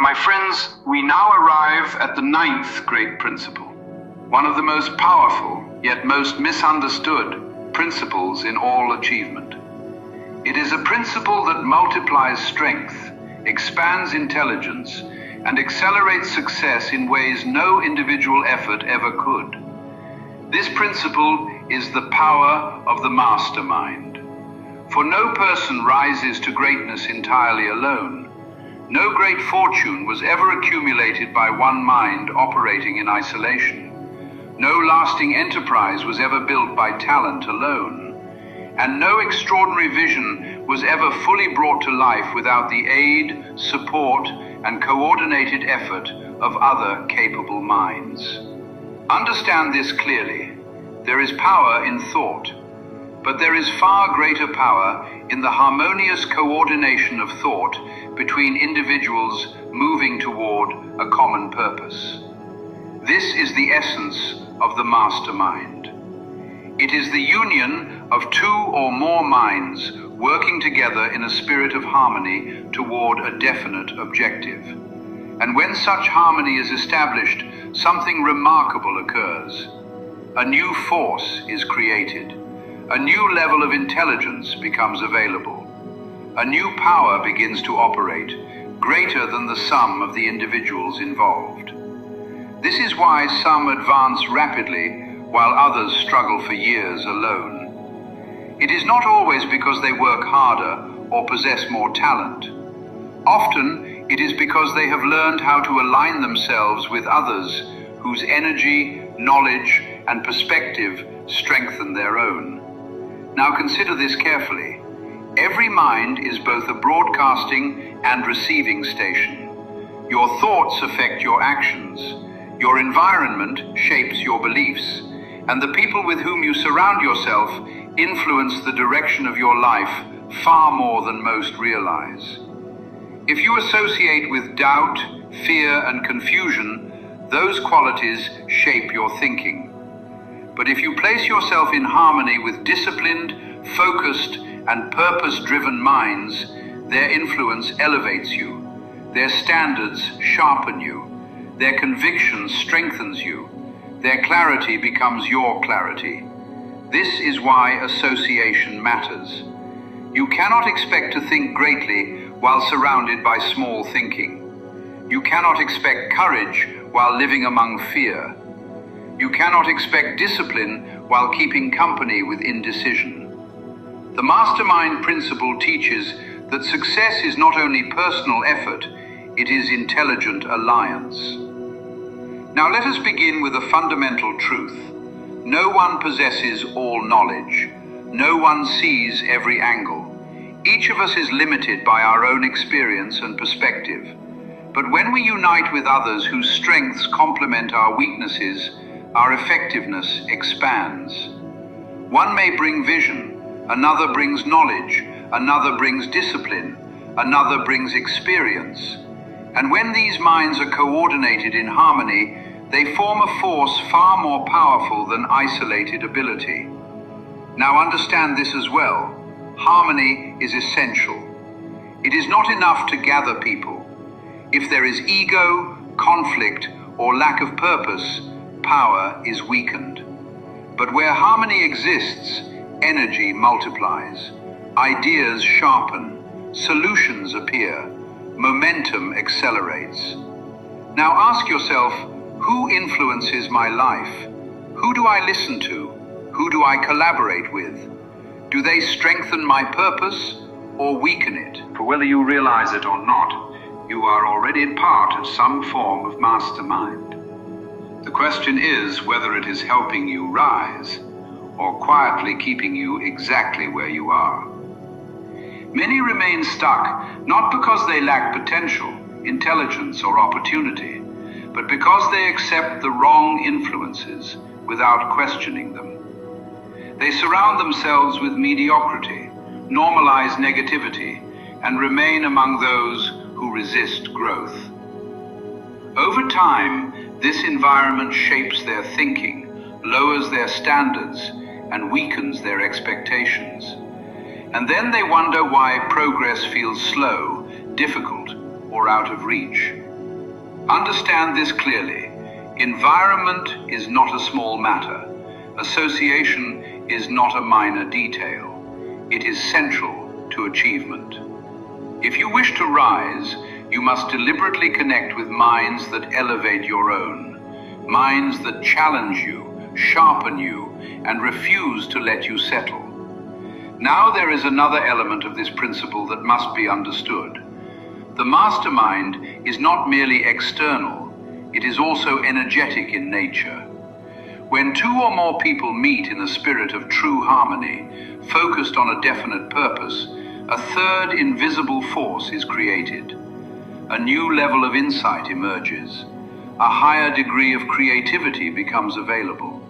My friends, we now arrive at the ninth great principle, one of the most powerful, yet most misunderstood principles in all achievement. It is a principle that multiplies strength, expands intelligence, and accelerates success in ways no individual effort ever could. This principle is the power of the mastermind. For no person rises to greatness entirely alone. No great fortune was ever accumulated by one mind operating in isolation. No lasting enterprise was ever built by talent alone. And no extraordinary vision was ever fully brought to life without the aid, support, and coordinated effort of other capable minds. Understand this clearly. There is power in thought, but there is far greater power in the harmonious coordination of thought between individuals moving toward a common purpose. This is the essence of the mastermind. It is the union of two or more minds working together in a spirit of harmony toward a definite objective. And when such harmony is established, something remarkable occurs. A new force is created. A new level of intelligence becomes available. A new power begins to operate, greater than the sum of the individuals involved. This is why some advance rapidly, while others struggle for years alone. It is not always because they work harder or possess more talent. Often, it is because they have learned how to align themselves with others whose energy, knowledge, and perspective strengthen their own. Now consider this carefully. Every mind is both a broadcasting and receiving station. Your thoughts affect your actions. Your environment shapes your beliefs. And the people with whom you surround yourself influence the direction of your life far more than most realize. If you associate with doubt, fear, and confusion, those qualities shape your thinking. But if you place yourself in harmony with disciplined, focused, and purpose-driven minds, their influence elevates you, their standards sharpen you, their conviction strengthens you, their clarity becomes your clarity. This is why association matters. You cannot expect to think greatly while surrounded by small thinking. You cannot expect courage while living among fear. You cannot expect discipline while keeping company with indecision. The mastermind principle teaches that success is not only personal effort, it is intelligent alliance. Now let us begin with a fundamental truth. No one possesses all knowledge. No one sees every angle. Each of us is limited by our own experience and perspective. But when we unite with others whose strengths complement our weaknesses, our effectiveness expands. One may bring vision, another brings knowledge, another brings discipline, another brings experience. And when these minds are coordinated in harmony, they form a force far more powerful than isolated ability. Now understand this as well. Harmony is essential. It is not enough to gather people. If there is ego, conflict, or lack of purpose, power is weakened. But where harmony exists, energy multiplies, ideas sharpen, solutions appear, momentum accelerates. Now ask yourself, who influences my life? Who do I listen to? Who do I collaborate with? Do they strengthen my purpose or weaken it? For whether you realize it or not, you are already part of some form of mastermind. The question is whether it is helping you rise or quietly keeping you exactly where you are. Many remain stuck, not because they lack potential, intelligence, or opportunity, but because they accept the wrong influences without questioning them. They surround themselves with mediocrity, normalize negativity, and remain among those who resist growth. Over time, this environment shapes their thinking, lowers their standards, and weakens their expectations. And then they wonder why progress feels slow, difficult, or out of reach. Understand this clearly. Environment is not a small matter. Association is not a minor detail. It is central to achievement. If you wish to rise, you must deliberately connect with minds that elevate your own, minds that challenge you, sharpen you, and refuse to let you settle. Now there is another element of this principle that must be understood. The mastermind is not merely external, it is also energetic in nature. When two or more people meet in a spirit of true harmony, focused on a definite purpose, a third invisible force is created. A new level of insight emerges. A higher degree of creativity becomes available.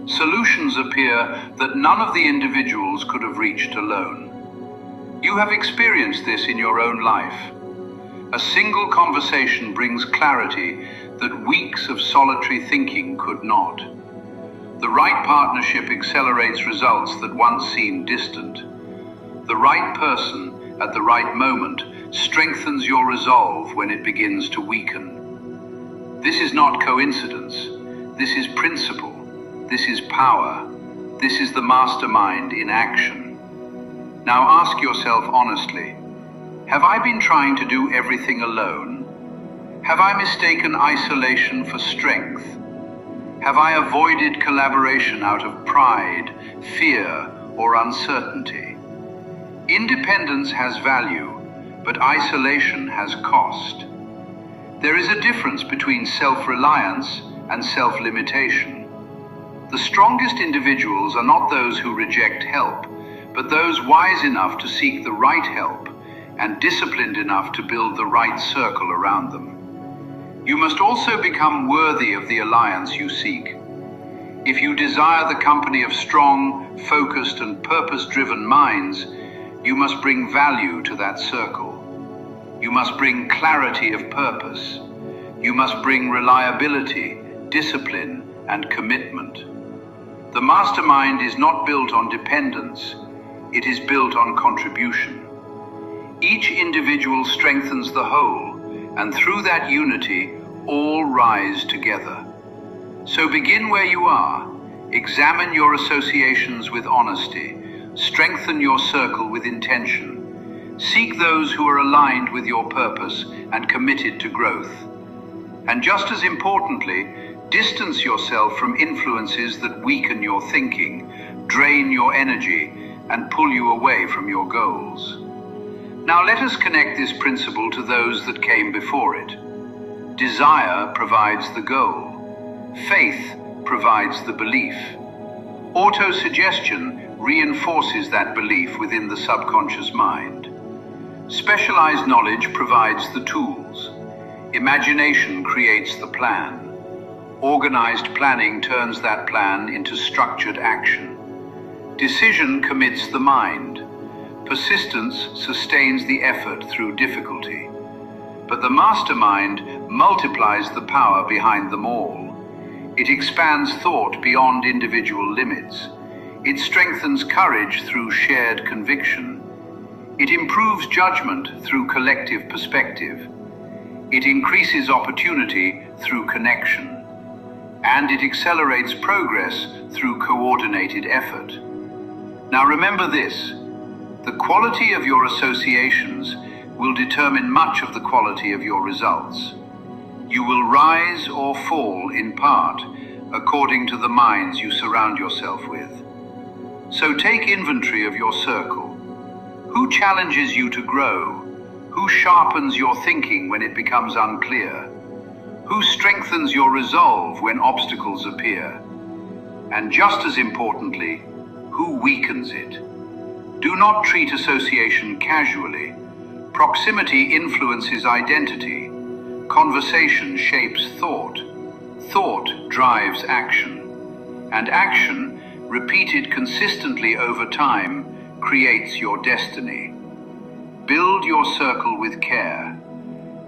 Solutions appear that none of the individuals could have reached alone. You have experienced this in your own life. A single conversation brings clarity that weeks of solitary thinking could not. The right partnership accelerates results that once seemed distant. The right person at the right moment strengthens your resolve when it begins to weaken. This is not coincidence. This is principle. This is power. This is the mastermind in action. Now ask yourself honestly, have I been trying to do everything alone? Have I mistaken isolation for strength? Have I avoided collaboration out of pride, fear, or uncertainty? Independence has value, but isolation has cost. There is a difference between self-reliance and self-limitation. The strongest individuals are not those who reject help, but those wise enough to seek the right help and disciplined enough to build the right circle around them. You must also become worthy of the alliance you seek. If you desire the company of strong, focused, and purpose-driven minds, you must bring value to that circle. You must bring clarity of purpose. You must bring reliability, discipline, and commitment. The mastermind is not built on dependence, it is built on contribution. Each individual strengthens the whole, and through that unity, all rise together. So begin where you are. Examine your associations with honesty. Strengthen your circle with intention. Seek those who are aligned with your purpose and committed to growth. And just as importantly, distance yourself from influences that weaken your thinking, drain your energy, and pull you away from your goals. Now let us connect this principle to those that came before it. Desire provides the goal. Faith provides the belief. Autosuggestion reinforces that belief within the subconscious mind. Specialized knowledge provides the tools. Imagination creates the plan. Organized planning turns that plan into structured action. Decision commits the mind. Persistence sustains the effort through difficulty. But the mastermind multiplies the power behind them all. It expands thought beyond individual limits. It strengthens courage through shared conviction. It improves judgment through collective perspective. It increases opportunity through connection. And it accelerates progress through coordinated effort. Now remember this, the quality of your associations will determine much of the quality of your results. You will rise or fall in part according to the minds you surround yourself with. So take inventory of your circle. Who challenges you to grow? Who sharpens your thinking when it becomes unclear? Who strengthens your resolve when obstacles appear? And just as importantly, who weakens it? Do not treat association casually. Proximity influences identity. Conversation shapes thought. Thought drives action. And action, repeated consistently over time, creates your destiny. Build your circle with care.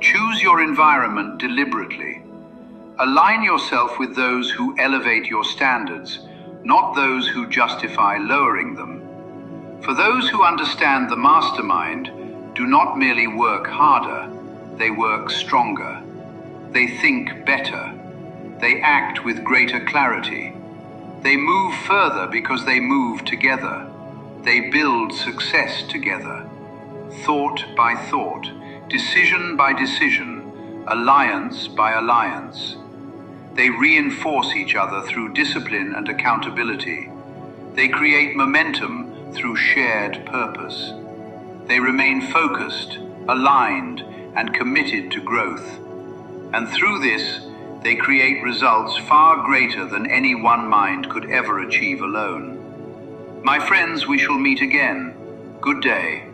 Choose your environment deliberately. Align yourself with those who elevate your standards, not those who justify lowering them. For those who understand the mastermind do not merely work harder, they work stronger. They think better. They act with greater clarity. They move further because they move together. They build success together. Thought by thought, decision by decision, alliance by alliance. They reinforce each other through discipline and accountability. They create momentum through shared purpose. They remain focused, aligned, and committed to growth. And through this, they create results far greater than any one mind could ever achieve alone. My friends, we shall meet again. Good day.